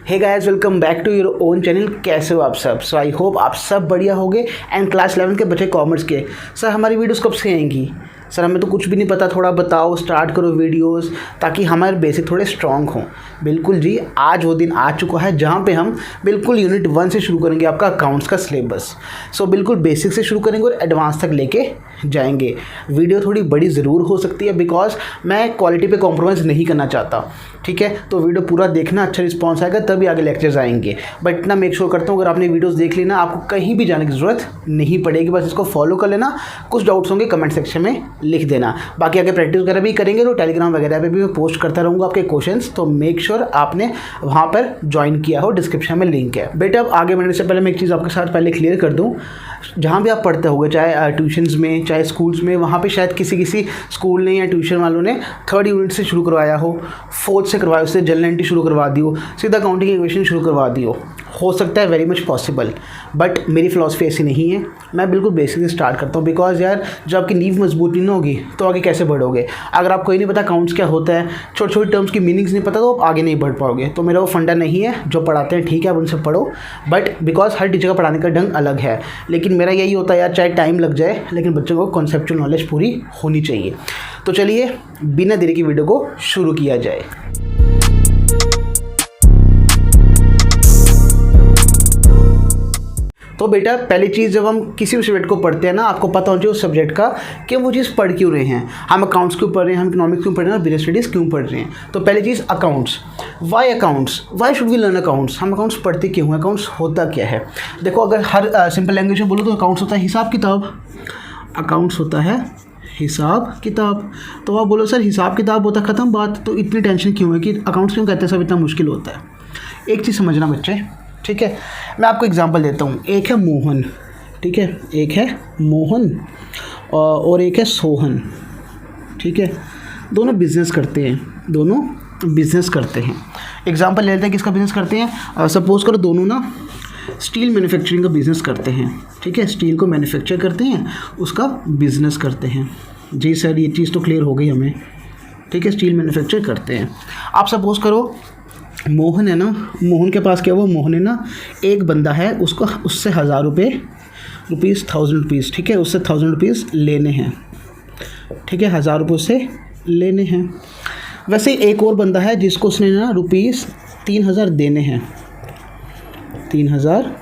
Hey guys, welcome back to your own channel. कैसे हो आप सब? सो आई होप आप सब बढ़िया होंगे। एंड क्लास 11 के बच्चे कॉमर्स के, सर हमारी वीडियोस कब से आएंगी? सर हमें तो कुछ भी नहीं पता, थोड़ा बताओ, स्टार्ट करो वीडियोस ताकि हमारे बेसिक थोड़े स्ट्रॉन्ग हों। बिल्कुल जी, आज वो दिन आ चुका है जहाँ पे हम बिल्कुल यूनिट 1 से शुरू करेंगे आपका अकाउंट्स का सिलेबस। सो बिल्कुल बेसिक से शुरू करेंगे और एडवांस तक लेके जाएंगे। वीडियो थोड़ी बड़ी ज़रूर हो सकती है बिकॉज मैं क्वालिटी पे कॉम्प्रोमाइज़ नहीं करना चाहता, ठीक है? तो वीडियो पूरा देखना, अच्छा रिस्पॉन्स आएगा तभी आगे लेक्चर्स आएंगे। बट इतना मेक श्योर करता हूँ, अगर आपने वीडियोस देख ली ना, आपको कहीं भी जाने की ज़रूरत नहीं पड़ेगी। बस इसको फॉलो कर लेना। कुछ डाउट्स होंगे कमेंट सेक्शन में लिख देना। बाकी आगे प्रैक्टिस वगैरह भी करेंगे तो टेलीग्राम वगैरह पे भी मैं पोस्ट करता रहूँगा आपके क्वेश्चंस, तो मेक श्योर आपने वहाँ पर ज्वाइन किया हो। डिस्क्रिप्शन में लिंक है। बेटा अब आगे बढ़ने से पहले मैं एक चीज़ आपके साथ पहले क्लियर कर दूँ। जहाँ भी आप पढ़ते होगे, चाहे ट्यूशन्स में चाहे स्कूल्स में, वहाँ पे शायद किसी स्कूल ने या ट्यूशन वालों ने 3rd यूनिट से शुरू करवाया हो, 4th से करवाया, उससे जनरल एंट्री शुरू करवा दी हो, सीधा काउंटिंग इक्वेशन शुरू करवा दी हो सकता है, वेरी मच पॉसिबल। बट मेरी फिलॉसफी ऐसी नहीं है। मैं बिल्कुल बेसिक से स्टार्ट करता हूँ बिकॉज यार जब आपकी नींव मजबूत नहीं होगी तो आगे कैसे बढ़ोगे? अगर आपको ये नहीं पता अकाउंट्स क्या होता है, छोटे छोटे टर्म्स की मीनिंग्स नहीं पता, तो आप आगे नहीं बढ़ पाओगे। तो मेरा वो फंडा नहीं है। जो पढ़ाते हैं ठीक है, आप उनसे पढ़ो, बट बिकॉज हर टीचर का पढ़ाने का ढंग अलग है। लेकिन मेरा यही होता है यार, चाहे टाइम लग जाए लेकिन बच्चों को कॉन्सेप्चुअल नॉलेज पूरी होनी चाहिए। तो चलिए बिना देरी की वीडियो को शुरू किया जाए। तो बेटा पहली चीज़, जब हम किसी भी सब्जेक्ट को पढ़ते हैं ना, आपको पता होना चाहिए उस सब्जेक्ट का कि वो चीज़ पढ़ क्यों रहे हैं। हम अकाउंट्स क्यों पढ़ रहे हैं, हम इकोनॉमिक्स क्यों पढ़ रहे हैं, बिजनेस स्टडीज़ क्यों पढ़ रहे हैं। तो पहली चीज़ accounts. Why accounts? Why should we learn accounts? हम अकाउंट्स पढ़ते क्यों हैं? अकाउंट्स होता क्या है? देखो, अगर हर सिंपल लैंग्वेज में बोलो तो अकाउंट्स होता है हिसाब किताब। अकाउंट्स होता है हिसाब किताब। तो आप बोलो सर हिसाब किताब होता, ख़त्म बात। तो इतनी टेंशन क्यों है कि अकाउंट्स क्यों कहते हैं सब, इतना मुश्किल होता है? एक चीज़ समझना बच्चे, ठीक है? मैं आपको एग्जांपल देता हूँ। एक है मोहन, ठीक है, एक है मोहन और एक है सोहन, ठीक है? दोनों बिजनेस करते हैं, दोनों बिजनेस करते हैं। एग्जांपल लेते हैं किसका बिजनेस करते हैं। सपोज करो दोनों ना स्टील मैन्युफैक्चरिंग का बिज़नेस करते हैं, ठीक है? स्टील को मैन्युफैक्चर करते हैं, उसका बिज़नेस करते हैं। जी सर, ये चीज़ तो क्लियर हो गई हमें, ठीक है? स्टील मैन्युफैक्चर करते हैं। आप सपोज़ करो मोहन है ना, मोहन के पास क्या हुआ, मोहन है ना, एक बंदा है, उसको उससे 1000 रुपीज़ 1000 रुपीज़, ठीक है, उससे 1000 रुपीज़ लेने हैं, ठीक है? 1000 रुपये उससे लेने हैं। वैसे एक और बंदा है जिसको उसने ना रुपीज़ 3000 देने हैं, 3000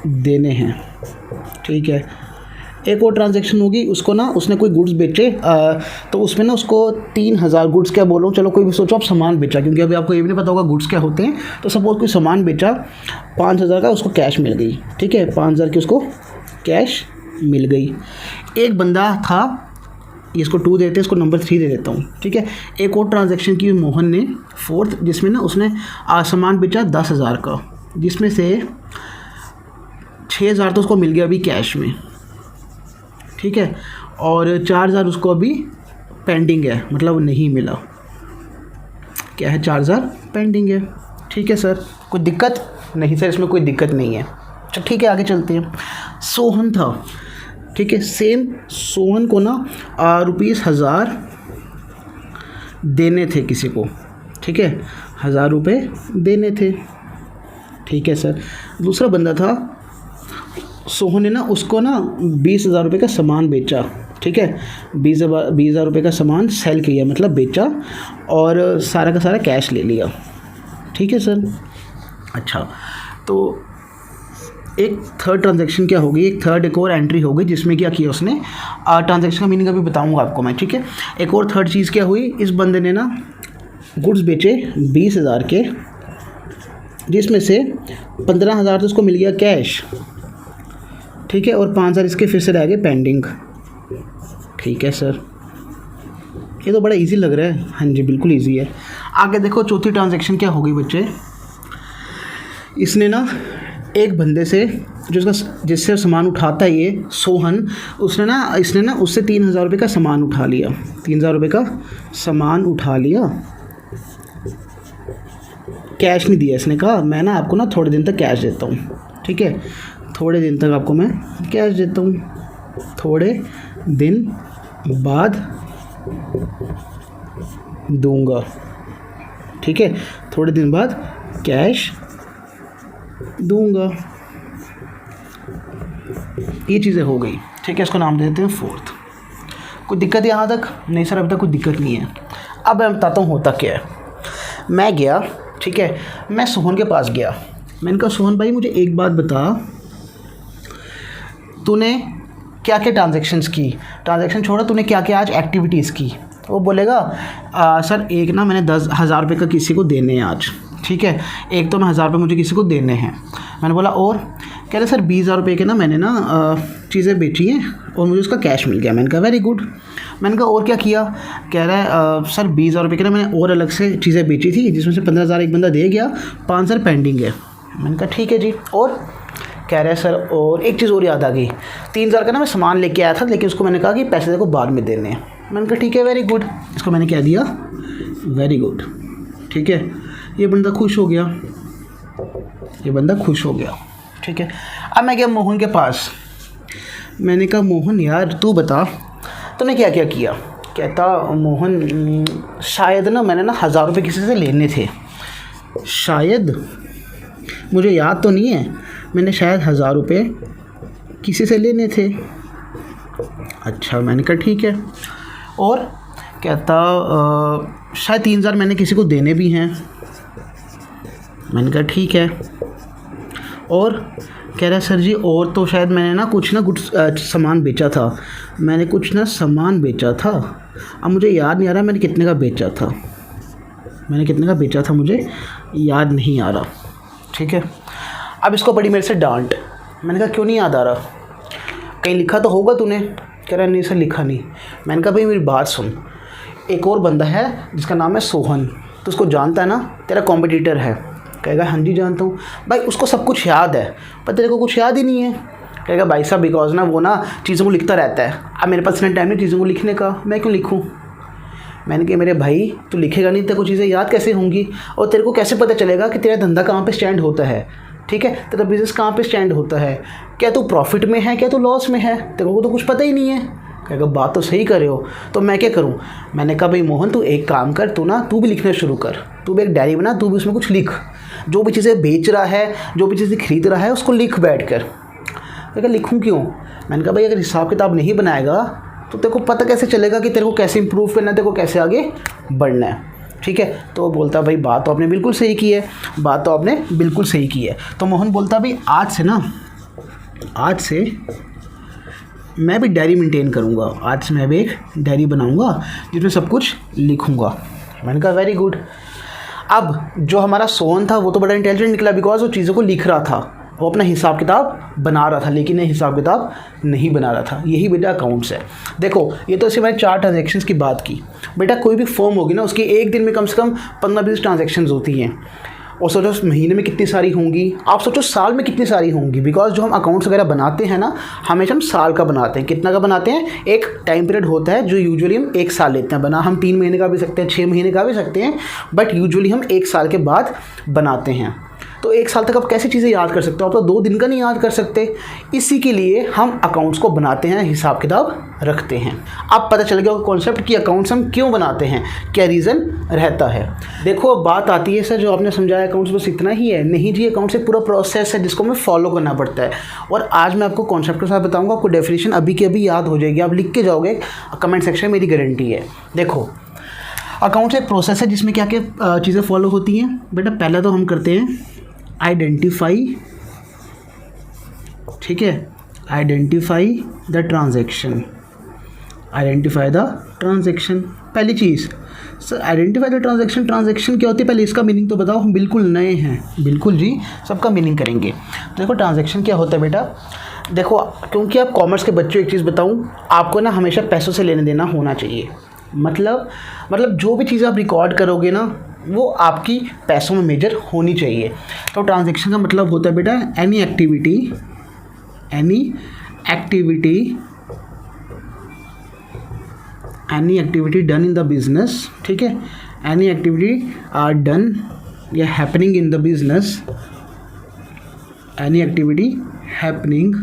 देने हैं, ठीक है? एक और ट्रांजैक्शन होगी, उसको ना उसने कोई गुड्स बेचे, तो उसमें ना उसको 3000 गुड्स, क्या बोलूँ, चलो कोई भी सोचो आप सामान बेचा, क्योंकि अभी आपको ये भी नहीं पता होगा गुड्स क्या होते हैं। तो सपोज कोई सामान बेचा 5000 का, उसको कैश मिल गई, ठीक है? 5000 की उसको कैश मिल गई। एक बंदा था, इसको 2 देते हैं, इसको नंबर 3 दे देता हूँ, ठीक है? एक और ट्रांजेक्शन की मोहन ने 4th, जिसमें ना उसने सामान बेचा 10,000 का, जिसमें से 6000 तो उसको मिल गया अभी कैश में, ठीक है? और 4000 उसको अभी पेंडिंग है, मतलब नहीं मिला। क्या है? 4000 पेंडिंग है, ठीक है सर? कोई दिक्कत नहीं सर, इसमें कोई दिक्कत नहीं है। अच्छा ठीक है, आगे चलते हैं। सोहन था, ठीक है? सेम सोहन को ना ₹1000 देने थे किसी को, ठीक है? 1000 रुपये देने थे, ठीक है सर? दूसरा बंदा था, सोहन ने ना उसको ना 20,000 रुपये का सामान बेचा, ठीक है? 20,000 रुपये का सामान सेल किया, मतलब बेचा, और सारा का सारा कैश ले लिया, ठीक है सर? अच्छा, तो एक 3rd ट्रांजैक्शन क्या होगी, एक और एंट्री होगी जिसमें क्या किया उसने, ट्रांजैक्शन का मीनिंग अभी बताऊंगा आपको मैं, ठीक है? एक और 3rd चीज़ क्या हुई, इस बंदे ने ना गुड्स बेचे 20,000 के, जिसमें से 15,000 तो उसको मिल गया कैश, ठीक है? और 5000 इसके फिर से रह गए पेंडिंग, ठीक है सर? ये तो बड़ा इजी लग रहा है। हाँ जी, बिल्कुल इजी है। आगे देखो, चौथी ट्रांजैक्शन क्या होगी बच्चे। इसने ना एक बंदे से, जिससे सामान उठाता है ये सोहन, इसने ना उससे 3000 रुपये का सामान उठा लिया, 3000 रुपये का सामान उठा लिया, कैश नहीं दिया। इसने कहा मैं ना आपको ना थोड़े दिन तक कैश देता हूँ, ठीक है? थोड़े दिन तक आपको मैं कैश देता हूँ, थोड़े दिन बाद दूंगा, ठीक है? थोड़े दिन बाद कैश दूंगा। ये चीज़ें हो गई, ठीक है। इसको नाम दे देते हैं फोर्थ। कोई दिक्कत यहाँ तक? नहीं सर, अभी तक कोई दिक्कत नहीं है। अब मैं बताता हूँ होता क्या है। मैं गया, ठीक है, मैं सोहन के पास गया। मैंने कहा सोहन भाई मुझे एक बात बता, तूने क्या क्या ट्रांजैक्शंस की, ट्रांजैक्शन छोड़ा, तूने क्या क्या आज एक्टिविटीज़ की। वो बोलेगा सर एक ना मैंने 10,000 रुपये का किसी को देने हैं आज, ठीक है, एक तो मैं 1,000 रुपये मुझे किसी को देने हैं। मैंने बोला और? कह रहे सर 20,000 रुपये के ना मैंने ना चीज़ें बेची हैं और मुझे उसका कैश मिल गया। मैंने कहा वेरी गुड। मैंने कहा और क्या किया? कह रहा है सर 20,000 रुपये के ना मैंने और अलग से चीज़ें बेची थी, जिसमें से 15,000 एक बंदा दे गया, 5,000 पेंडिंग है। मैंने कहा ठीक है जी। और? कह रहे हैं सर और एक चीज़ और याद आ गई, 3,000 का ना मैं सामान लेके आया था, लेकिन उसको मैंने कहा कि पैसे देखो बाद में देने हैं। मैंने कहा ठीक है वेरी गुड। इसको मैंने क्या दिया? वेरी गुड, ठीक है। ये बंदा खुश हो गया, ये बंदा खुश हो गया, ठीक है। अब मैं गया मोहन के पास। मैंने कहा मोहन यार तू बता तूने क्या क्या किया। कहता मोहन शायद ना मैंने ना 1,000 रुपये किसी से लेने थे, शायद, मुझे याद तो नहीं है, मैंने शायद 1,000 रुपये किसी से लेने थे। अच्छा, मैंने कहा ठीक है। और? कहता शायद 3,000 मैंने किसी को देने भी हैं। मैंने कहा ठीक है। और? कह रहा है सर जी और तो शायद मैंने कुछ सामान बेचा था, मैंने कुछ ना सामान बेचा था, अब मुझे याद नहीं आ रहा मैंने कितने का बेचा था, मैंने कितने का बेचा था मुझे याद नहीं आ रहा, ठीक है। अब इसको बड़ी मेरे से डांट। मैंने कहा क्यों नहीं याद आ रहा, कहीं लिखा तो होगा तूने। कह रहा नहीं सर लिखा नहीं। मैंने कहा भाई मेरी बात सुन, एक और बंदा है जिसका नाम है सोहन, तो उसको जानता है ना, तेरा कॉम्पिटिटर है। कहेगा हाँ जी जानता हूँ। भाई उसको सब कुछ याद है पर तेरे को कुछ याद ही नहीं है। कहेगा भाई साहब बिकॉज ना वो ना चीज़ों को लिखता रहता है, अब मेरे पास इतना टाइम नहीं चीज़ों को लिखने का, मैं क्यों लिखूँ। मैंने कहा मेरे भाई तू लिखेगा नहीं तेरे को चीज़ें याद कैसे होंगी, और तेरे को कैसे पता चलेगा कि तेरा धंधा कहाँ पे स्टैंड होता है, ठीक है, तेरा बिज़नेस कहाँ पे स्टैंड होता है, क्या तू प्रॉफिट में है क्या तू लॉस में है, तेरे को तो कुछ पता ही नहीं है। कहेगा बात तो सही कर रहे हो, तो मैं क्या करूँ। मैंने कहा भाई मोहन तू एक काम कर, तू भी लिखना शुरू कर, तू भी एक डायरी बना, तू भी उसमें कुछ लिख, जो भी चीज़ें बेच रहा है, जो भी चीज़ें खरीद रहा है उसको लिख बैठ कर। कहेगा लिखूँ क्यों। मैंने कहा भाई अगर हिसाब किताब नहीं बनाएगा तो तेरे को पता कैसे चलेगा कि तेरे को कैसे इंप्रूव करना है, तेरे को कैसे आगे बढ़ना है, ठीक है। तो वो बोलता भाई बात तो आपने बिल्कुल सही की है, बात तो आपने बिल्कुल सही की है। तो मोहन बोलता भाई आज से मैं भी डायरी मेंटेन करूँगा, आज से मैं भी एक डायरी बनाऊँगा जिसमें सब कुछ लिखूँगा। मैंने कहा वेरी गुड। अब जो हमारा सोहन था वो तो बड़ा इंटेलिजेंट निकला, बिकॉज वो चीज़ों को लिख रहा था, वो अपना हिसाब किताब बना रहा था, लेकिन ये हिसाब किताब नहीं बना रहा था। यही बेटा अकाउंट्स है। देखो ये तो सिर्फ मैंने 4 ट्रांजेक्शन्स की बात की, बेटा कोई भी फर्म होगी ना उसकी एक दिन में कम से कम 15-20 ट्रांजेक्शन्स होती हैं, और सोचो महीने में कितनी सारी होंगी, आप सोचो साल में कितनी सारी होंगी। बिकॉज जो हम अकाउंट्स वगैरह बनाते हैं ना, हमेशा हम साल का बनाते हैं। कितना का बनाते हैं, एक टाइम पीरियड होता है जो यूजुअली हम 1 साल लेते हैं बना, हम 3 महीने का भी सकते हैं, 6 महीने का भी सकते हैं, बट यूजुअली हम 1 साल के बाद बनाते हैं। तो 1 साल तक आप कैसी चीज़ें याद कर सकते हो, आप तो 2 दिन का नहीं याद कर सकते। इसी के लिए हम अकाउंट्स को बनाते हैं, हिसाब किताब रखते हैं। अब पता चल गया कॉन्सेप्ट कि अकाउंट्स हम क्यों बनाते हैं, क्या रीज़न रहता है। देखो बात आती है सर जो आपने समझाया अकाउंट्स बस इतना ही है, नहीं जी, अकाउंट्स एक पूरा प्रोसेस है जिसको हमें फॉलो करना पड़ता है। और आज मैं आपको कॉन्सेप्ट के साथ बताऊँगा, आपको डेफिनेशन अभी की अभी याद हो जाएगी, आप लिख के जाओगे कमेंट सेक्शन में, मेरी गारंटी है। देखो अकाउंट्स एक प्रोसेस है जिसमें क्या क्या चीज़ें फॉलो होती हैं। बेटा पहले तो हम करते हैं आइडेंटिफाई, ठीक है, identify the transaction, identify the transaction. पहली चीज़ sir identify the transaction, transaction क्या होती है पहले इसका मीनिंग तो बताओ, हम बिल्कुल नए हैं। बिल्कुल जी, सबका मीनिंग करेंगे। तो देखो ट्रांजैक्शन क्या होता है बेटा, देखो क्योंकि आप कॉमर्स के बच्चों एक चीज़ बताऊँ, आपको ना हमेशा पैसों से लेने देना होना चाहिए। मतलब जो भी चीज़ आप रिकॉर्ड करोगे ना वो आपकी पैसों में मेजर होनी चाहिए। तो ट्रांजैक्शन का मतलब होता है बेटा any activity done in the business, ठीक है, एनी एक्टिविटी आर डन या happening in the business, any activity happening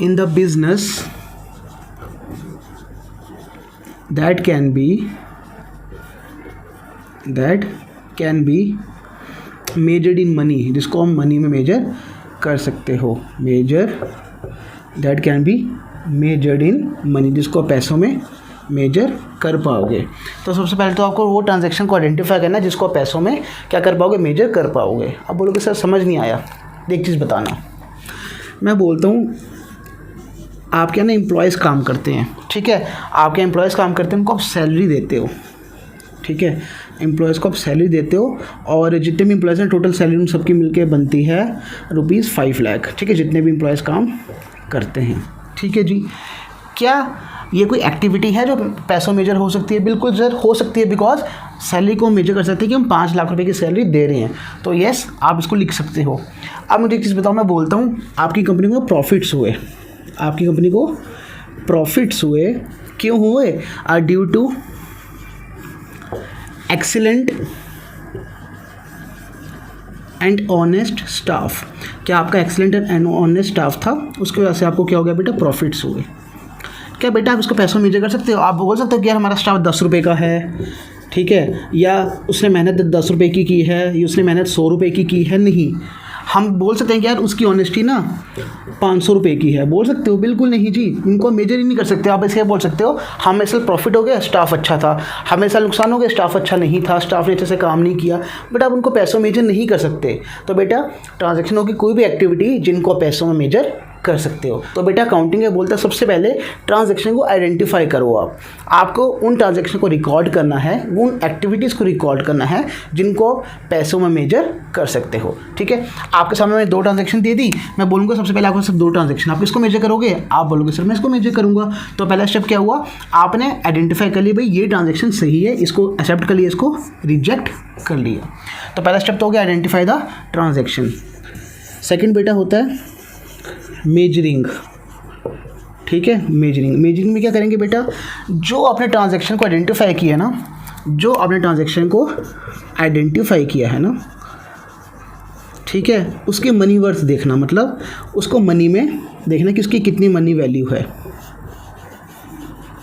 in the business that can be measured in money, जिसको हम मनी में मेजर कर सकते हो, measure that can be measured in money, जिसको पैसों में मेजर कर पाओगे। तो सबसे पहले तो आपको वो ट्रांजैक्शन को आइडेंटिफाई करना है जिसको पैसों में क्या कर पाओगे, मेजर कर पाओगे। अब बोलोगे सर समझ नहीं आया, एक चीज़ बताना, मैं बोलता हूँ आपके यहाँ ना एम्प्लॉयज़ काम करते हैं, ठीक है, आपके एम्प्लॉयज़ काम करते हैं, उनको आप सैलरी देते हो, ठीक है, एम्प्लॉयज़ को आप सैलरी देते हो और जितने भी एम्प्लॉयज़ हैं टोटल सैलरी उन सबकी मिलके बनती है ₹5 लाख, ठीक है, जितने भी एम्प्लॉयज़ काम करते हैं, ठीक है जी। क्या ये कोई एक्टिविटी है जो पैसों मेजर हो सकती है? बिल्कुल सर हो सकती है, बिकॉज सैलरी को मेजर कर सकते हैं कि हम 5 लाख रुपए की सैलरी दे रहे हैं, तो यस आप इसको लिख सकते हो। अब मुझे एक चीज़ बताओ, मैं बोलता हूँ आपकी कंपनी को प्रॉफिट्स हुए, आपकी कंपनी को प्रॉफिट्स हुए, क्यों हुए? Are due to excellent and honest staff. क्या आपका एक्सीलेंट एंड ऑनेस्ट स्टाफ था, उसकी वजह से आपको क्या हो गया बेटा, प्रॉफिट्स हुए। क्या बेटा आप इसको पैसों में मेजर कर सकते हो? आप बोल सकते हो कि यार हमारा स्टाफ 10 रुपये का है, ठीक है, या उसने मेहनत 10 रुपये की है, या उसने मेहनत 100 रुपये की है। नहीं, हम बोल सकते हैं कि यार उसकी ऑनेस्टी ना 500 रुपये की है, बोल सकते हो? बिल्कुल नहीं जी, इनको मेजर ही नहीं कर सकते। आप ऐसे बोल सकते हो हमें साल प्रॉफिट हो गया, स्टाफ अच्छा था, हमें साल नुकसान हो गया, स्टाफ अच्छा नहीं था, स्टाफ ने अच्छे से काम नहीं किया, बट आप उनको पैसों में मेजर नहीं कर सकते। तो बेटा ट्रांजैक्शनों की कोई भी एक्टिविटी जिनको पैसों में मेजर कर सकते हो। तो बेटा अकाउंटिंग है बोलता है सबसे पहले ट्रांजैक्शन को आइडेंटिफाई करो। आपको उन ट्रांजैक्शन को रिकॉर्ड करना है, उन एक्टिविटीज़ को रिकॉर्ड करना है जिनको पैसों में मेजर कर सकते हो, ठीक है। आपके सामने मैंने 2 ट्रांजैक्शन दे दी, मैं बोलूँगा सबसे पहले आपको सिर्फ 2 ट्रांजैक्शन, आप किसको मेजर करोगे? आप बोलोगे सर मैं इसको मेजर करूँगा। तो पहला स्टेप क्या हुआ, आपने आइडेंटिफाई कर लिया भाई ये ट्रांजैक्शन सही है, इसको एक्सेप्ट कर लिया, इसको रिजेक्ट कर लिया। तो पहला स्टेप तो हो गया आइडेंटिफाई द ट्रांजैक्शन। सेकेंड बेटा होता है मेजरिंग, ठीक है, मेजरिंग। मेजरिंग में क्या करेंगे बेटा, जो आपने ट्रांजैक्शन को आइडेंटिफाई किया ना, जो आपने ट्रांजैक्शन को आइडेंटिफाई किया है ना, ठीक है, उसके मनी वर्थ देखना, मतलब उसको मनी में देखना कि उसकी कितनी मनी वैल्यू है,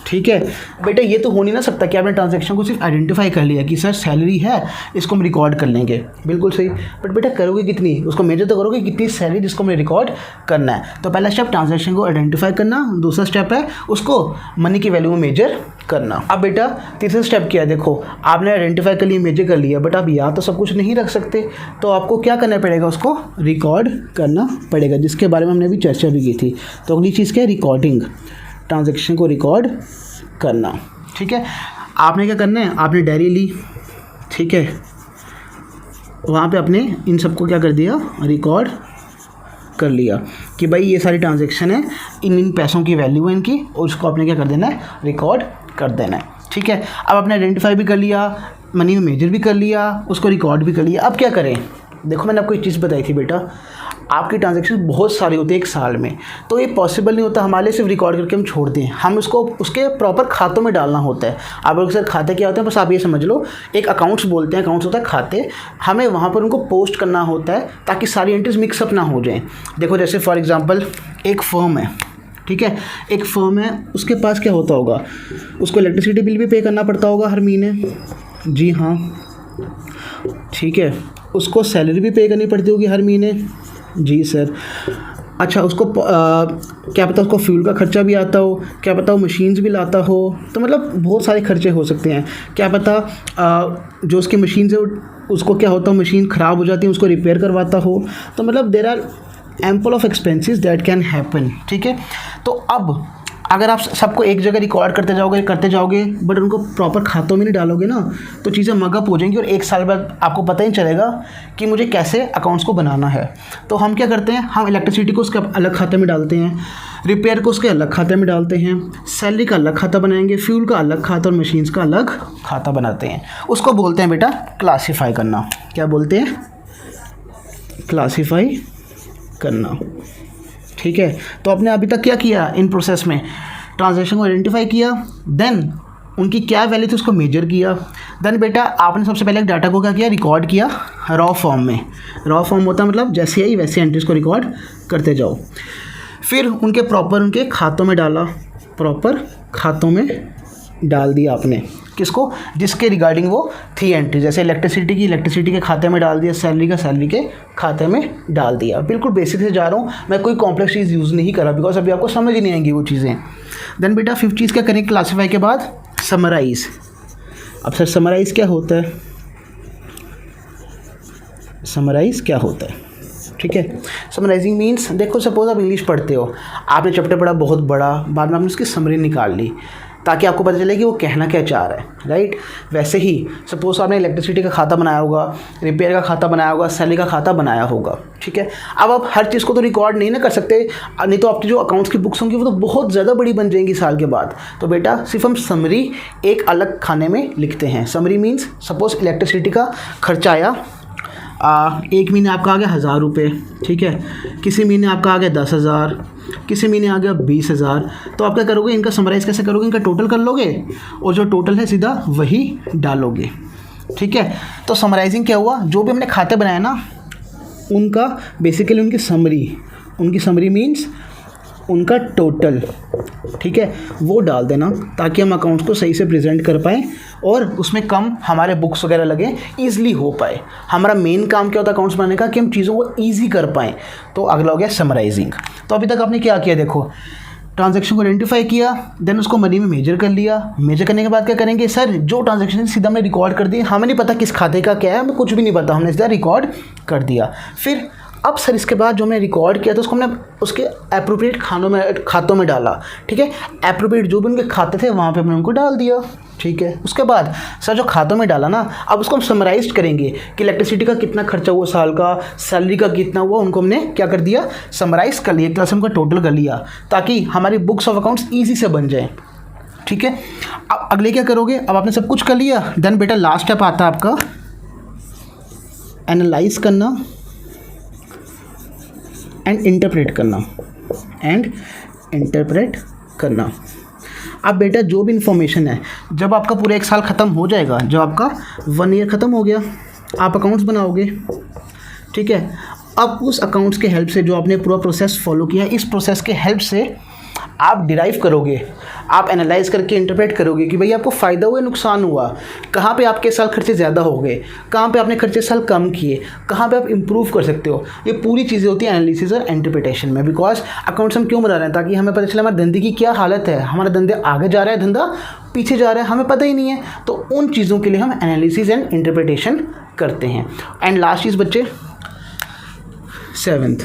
ठीक है। बेटा ये तो हो नहीं ना सकता कि आपने ट्रांजैक्शन को सिर्फ आइडेंटिफाई कर लिया कि सर सैलरी है, इसको हम रिकॉर्ड कर लेंगे, बिल्कुल सही, बट बेटा करोगे कितनी, उसको मेजर तो करोगे कितनी सैलरी जिसको हमें रिकॉर्ड करना है। तो पहला स्टेप ट्रांजैक्शन को आइडेंटिफाई करना, दूसरा स्टेप है उसको मनी की वैल्यू में मेजर करना। अब बेटा तीसरा स्टेप क्या है, देखो आपने आइडेंटिफाई कर लिया, मेजर कर लिया, बट आप याद तो सब कुछ नहीं रख सकते, तो आपको क्या करना पड़ेगा, उसको रिकॉर्ड करना पड़ेगा, जिसके बारे में हमने अभी चर्चा भी की थी। तो अगली चीज़ क्या है, रिकॉर्डिंग, ट्रांजैक्शन को रिकॉर्ड करना, ठीक है। आपने क्या करना है, आपने डायरी ली, ठीक है, वहाँ पे आपने इन सबको क्या कर दिया, रिकॉर्ड कर लिया कि भाई ये सारी ट्रांजैक्शन है, इन पैसों की वैल्यू है इनकी, और उसको आपने क्या कर देना है, रिकॉर्ड कर देना है, ठीक है। अब आपने आइडेंटिफाई भी कर लिया, मनी में मेजर भी कर लिया, उसको रिकॉर्ड भी कर लिया। अब क्या करें, देखो मैंने आपको एक चीज़ बताई थी बेटा, आपकी ट्रांजैक्शन बहुत सारी होती है एक साल में, तो ये पॉसिबल नहीं होता हमारे लिए सिर्फ रिकॉर्ड करके हम छोड़ दें, हम उसको उसके प्रॉपर खातों में डालना होता है। आप लोग सर खाते क्या होते हैं, बस आप ये समझ लो, एक अकाउंट्स बोलते हैं, अकाउंट्स होता है खाते, हमें वहाँ पर उनको पोस्ट करना होता है ताकि सारी एंट्रीज मिक्सअप ना हो जाएँ। देखो जैसे फॉर एग्जाम्पल एक फर्म है, ठीक है, एक फर्म है, उसके पास क्या होता होगा, उसको इलेक्ट्रिसिटी बिल भी पे करना पड़ता होगा हर महीने, जी हाँ, ठीक है, उसको सैलरी भी पे करनी पड़ती होगी हर महीने, जी सर, अच्छा उसको क्या पता उसको फ्यूल का खर्चा भी आता हो, क्या पता वो मशीन्स भी लाता हो, तो मतलब बहुत सारे खर्चे हो सकते हैं। क्या पता जो उसकी मशीन से उसको क्या होता हो, मशीन ख़राब हो जाती है, उसको रिपेयर करवाता हो, तो मतलब there are ample of expenses that can happen, ठीक है। तो अब अगर आप सबको एक जगह रिकॉर्ड करते जाओगे बट उनको प्रॉपर खातों में नहीं डालोगे ना, तो चीज़ें मगअप हो जाएंगी और एक साल बाद आपको पता ही चलेगा कि मुझे कैसे अकाउंट्स को बनाना है। तो हम क्या करते हैं, हम इलेक्ट्रिसिटी को उसके अलग खाते में डालते हैं, रिपेयर को उसके अलग खाते में डालते हैं, सैलरी का अलग खाता बनाएंगे, फ्यूल का अलग खाता और मशीन्स का अलग खाता बनाते हैं। उसको बोलते हैं बेटा क्लासीफाई करना। क्या बोलते हैं, क्लासीफाई करना, ठीक है। तो आपने अभी तक क्या किया, इन प्रोसेस में ट्रांजैक्शन को आइडेंटिफाई किया, देन उनकी क्या वैल्यू थी उसको मेजर किया, देन बेटा आपने सबसे पहले डाटा को क्या किया, रिकॉर्ड किया रॉ फॉर्म में। रॉ फॉर्म होता है मतलब जैसे आई वैसे एंट्रीज को रिकॉर्ड करते जाओ, फिर उनके प्रॉपर उनके खातों में डाला, प्रॉपर खातों में डाल दिया आपने, किसको, जिसके रिगार्डिंग वो थी एंट्री, जैसे इलेक्ट्रिसिटी के खाते में डाल दिया, सैलरी के खाते में डाल दिया। बिल्कुल बेसिक से जा रहा हूँ मैं, कोई कॉम्प्लेक्स चीज़ यूज़ नहीं करा बिकॉज अभी आपको समझ ही नहीं आएंगी वो चीज़ें। देन बेटा 5th चीज़ क्या करेंगे क्लासीफाई के बाद, समराइज़। अब सर समराइज़ क्या होता है, समराइज़ क्या होता है, ठीक है। समराइजिंग मीन्स, देखो सपोज आप इंग्लिश पढ़ते हो, आपने चैप्टर पढ़ा बहुत बड़ा, बाद में आपने उसकी समरी निकाल ली ताकि आपको पता चले कि वो कहना क्या चाह रहा है, राइट। वैसे ही सपोज आपने इलेक्ट्रिसिटी का खाता बनाया होगा, रिपेयर का खाता बनाया होगा, सैलरी का खाता बनाया होगा, ठीक है। अब आप हर चीज़ को तो रिकॉर्ड नहीं ना कर सकते, नहीं तो आपकी जो अकाउंट्स की बुक्स होंगी वो तो बहुत ज़्यादा बड़ी बन जाएंगी साल के बाद। तो बेटा सिर्फ हम समरी एक अलग खाने में लिखते हैं। समरी मीन्स सपोज इलेक्ट्रिसिटी का खर्चा आया, एक महीने आपका आ गया 1000 रुपये, ठीक है। किसी महीने आपका आ गया 10,000, किसी महीने आ गया 20,000। तो आप क्या करोगे, इनका समराइज़ कैसे करोगे, इनका टोटल कर लोगे और जो टोटल है सीधा वही डालोगे, ठीक है। तो समराइजिंग क्या हुआ, जो भी हमने खाते बनाए ना उनका बेसिकली उनकी समरी मीन्स उनका टोटल, ठीक है, वो डाल देना ताकि हम अकाउंट्स को सही से प्रेजेंट कर पाएँ और उसमें कम हमारे बुक्स वगैरह लगे, ईजिली हो पाए। हमारा मेन काम क्या होता है अकाउंट्स बनाने का, कि हम चीज़ों को ईजी कर पाएँ। तो अगला हो गया समराइजिंग। तो अभी तक आपने क्या किया, देखो ट्रांजैक्शन को आइडेंटिफाई किया, देन उसको मनी में मेजर कर लिया। मेजर करने के बाद क्या करेंगे, सर जो ट्रांजैक्शन सीधा हमने रिकॉर्ड कर दिए, हमें नहीं पता किस खाते का क्या है, हमें कुछ भी नहीं पता, हमने सीधा रिकॉर्ड कर दिया। फिर अब सर इसके बाद जो हमने रिकॉर्ड किया था उसको हमने उसके एप्रोप्रिएट खातों में डाला, ठीक है। एप्रोप्रिएट जो भी उनके खाते थे वहाँ पे हमने उनको डाल दिया, ठीक है। उसके बाद सर जो खातों में डाला ना, अब उसको हम समराइज करेंगे कि इलेक्ट्रिसिटी का कितना खर्चा हुआ साल का, सैलरी का कितना हुआ, उनको हमने क्या कर दिया, समराइज कर लिया, क्लास उनका टोटल कर लिया ताकि हमारी बुक्स ऑफ अकाउंट्स ईजी से बन जाए, ठीक है। अब अगले क्या करोगे, अब आपने सब कुछ कर लिया, देन बेटा लास्ट स्टेप आता है आपका एनालाइज करना एंड इंटरप्रेट करना। अब बेटा जो भी इंफॉर्मेशन है, जब आपका पूरा 1 साल ख़त्म हो जाएगा, जब आपका 1 ईयर ख़त्म हो गया, आप अकाउंट्स बनाओगे, ठीक है। अब उस अकाउंट्स के हेल्प से जो आपने पूरा प्रोसेस फॉलो किया, इस प्रोसेस के हेल्प से आप डिराइव करोगे, आप एनालाइज करके इंटरप्रेट करोगे कि भाई आपको फ़ायदा हुआ नुकसान हुआ, कहाँ पे आपके साल खर्चे ज़्यादा हो गए, कहाँ पे आपने खर्चे साल कम किए, कहाँ पे आप इंप्रूव कर सकते हो। ये पूरी चीज़ें होती हैं एनालिसिस और इंटरप्रिटेशन में। बिकॉज अकाउंट्स हम क्यों बना रहे हैं, ताकि हमें पता चले हमारे धंधे की क्या हालत है, हमारा धंधे आगे जा रहा है, धंधा पीछे जा रहा है, हमें पता ही नहीं है। तो उन चीज़ों के लिए हम एनालिसिस एंड इंटरप्रिटेशन करते हैं। एंड लास्ट चीज़ बच्चे 7th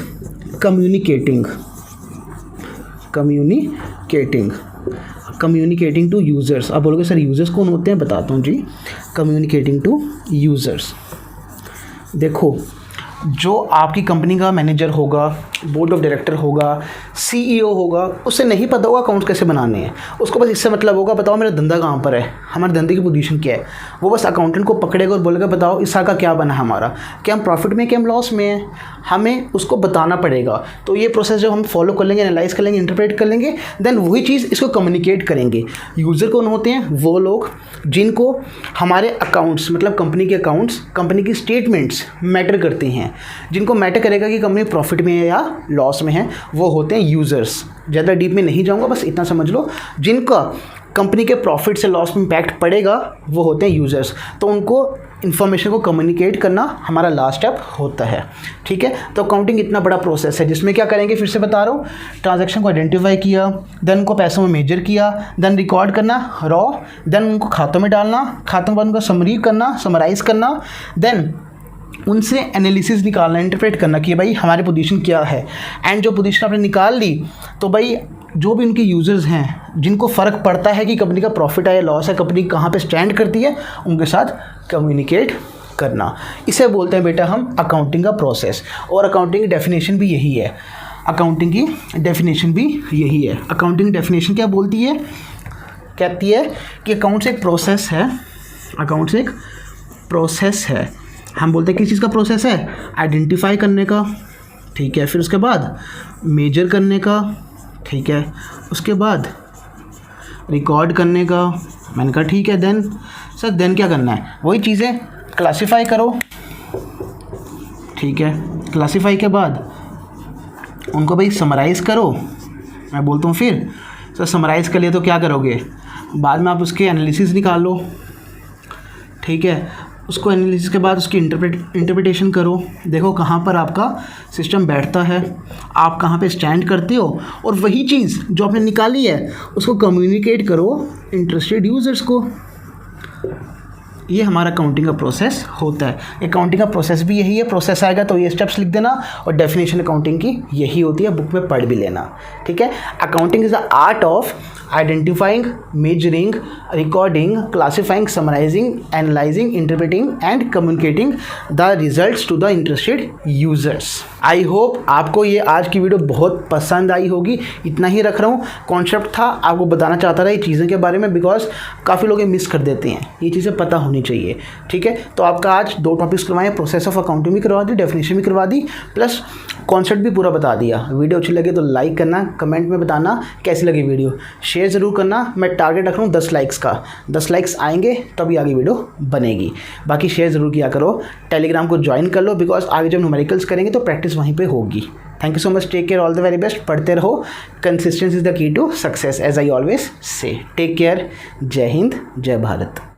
कम्युनिकेटिंग टू यूज़र्स। आप बोलोगे सर यूज़र्स कौन होते हैं, बताता हूँ जी। कम्युनिकेटिंग टू यूज़र्स, देखो जो आपकी कंपनी का मैनेजर होगा, बोर्ड ऑफ डायरेक्टर होगा, सीईओ होगा, उसे नहीं पता होगा अकाउंट्स कैसे बनाने हैं। उसको बस इससे मतलब होगा बताओ मेरा धंधा कहाँ पर है, हमारे धंधे की पोजीशन क्या है। वो बस अकाउंटेंट को पकड़ेगा और बोलेगा बताओ इस साल का क्या बना हमारा, क्या हम प्रॉफिट में, क्या हम लॉस में है, हमें उसको बताना पड़ेगा। तो ये प्रोसेस जब हम फॉलो कर लेंगे, एनालाइज कर लेंगे, इंटरप्रेट कर लेंगे, देन वही चीज़ इसको कम्युनिकेट करेंगे। यूज़र कौन होते हैं, वो लोग जिनको हमारे अकाउंट्स मतलब कंपनी के अकाउंट्स, कंपनी की स्टेटमेंट्स मैटर करते हैं, जिनको मैटर करेगा कि कंपनी प्रॉफिट में है या लॉस में है, वो होते हैं यूज़र्स। ज़्यादा डीप में नहीं जाऊंगा, बस इतना समझ लो, जिनका कंपनी के प्रॉफिट से लॉस में इम्पैक्ट पड़ेगा वो होते हैं यूज़र्स। तो उनको इन्फॉर्मेशन को कम्युनिकेट करना हमारा लास्ट स्टेप होता है, ठीक है। तो अकाउंटिंग इतना बड़ा प्रोसेस है जिसमें क्या करेंगे, फिर से बता रहा हूँ, ट्रांजैक्शन को आइडेंटिफाई किया, देन उनको पैसों में मेजर किया, देन रिकॉर्ड करना रॉ, देन उनको खातों में डालना, खातों के बाद उनका समरी करना, समराइज़ करना, देन उनसे एनालिसिस निकालना, इंटरप्रेट करना कि भाई हमारी पोजीशन क्या है। एंड जो पोजीशन आपने निकाल ली तो भाई जो भी उनके यूज़र्स हैं जिनको फ़र्क पड़ता है कि कंपनी का प्रॉफिट है या लॉस है, कंपनी कहाँ पे स्टैंड करती है, उनके साथ कम्युनिकेट करना। इसे बोलते हैं बेटा हम अकाउंटिंग का प्रोसेस। और अकाउंटिंग की डेफिनेशन भी यही है, अकाउंटिंग की डेफिनेशन भी यही है। अकाउंटिंग डेफिनेशन क्या बोलती है, कहती है कि अकाउंट्स एक प्रोसेस है, अकाउंट्स एक प्रोसेस है। हम बोलते हैं किस चीज़ का प्रोसेस है, आइडेंटिफाई करने का, ठीक है, फिर उसके बाद मेजर करने का, ठीक है, उसके बाद रिकॉर्ड करने का। मैंने कहा ठीक है, देन सर देन क्या करना है, वही चीज़ें क्लासिफाई करो, ठीक है, क्लासिफाई के बाद उनको भाई समराइज़ करो। मैं बोलता हूँ फिर सर समराइज़ कर लिए तो क्या करोगे, बाद में आप उसके एनालिसिस निकालो, ठीक है। उसको एनालिसिस के बाद उसकी इंटरप्रिटेशन करो, देखो कहाँ पर आपका सिस्टम बैठता है, आप कहाँ पे स्टैंड करते हो, और वही चीज़ जो आपने निकाली है उसको कम्युनिकेट करो इंटरेस्टेड यूज़र्स को। ये हमारा अकाउंटिंग का प्रोसेस होता है। अकाउंटिंग का प्रोसेस भी यही है, प्रोसेस आएगा तो ये स्टेप्स लिख देना, और डेफिनेशन अकाउंटिंग की यही होती है, बुक में पढ़ भी लेना, ठीक है। Accounting is the art of identifying, measuring, recording, classifying, summarising, analysing, interpreting and communicating the results to the interested users. I hope आपको ये आज की वीडियो बहुत पसंद आई होगी। इतना ही रख रहा हूँ, कॉन्सेप्ट था, आपको बताना चाहता था ये चीज़ों के बारे में, बिकॉज काफ़ी लोग ये मिस कर देते हैं, ये चीज़ें पता होनी चाहिए, ठीक है। तो आपका आज 2 टॉपिक्स करवाए, प्रोसेस ऑफ अकाउंटिंग भी करवा दी, डेफिनेशन भी करवा दी, प्लस कॉन्सेप्ट भी पूरा बता दिया। वीडियो अच्छी लगे तो लाइक करना, कमेंट में बताना कैसी लगी वीडियो, शेयर ज़रूर करना। मैं टारगेट रख रहा हूँ 10 लाइक्स का, 10 लाइक्स आएंगे तभी आगे वीडियो बनेगी। बाकी शेयर ज़रूर किया करो, टेलीग्राम को ज्वाइन कर लो, बिकॉज आगे जब न्यूमेरिकल्स करेंगे तो प्रैक्टिस वहीं पे होगी। Thank you so much, take care, all the very best. पढ़ते रहो, consistency is the key to success, as I always say. Take care, जय हिंद, जय भारत।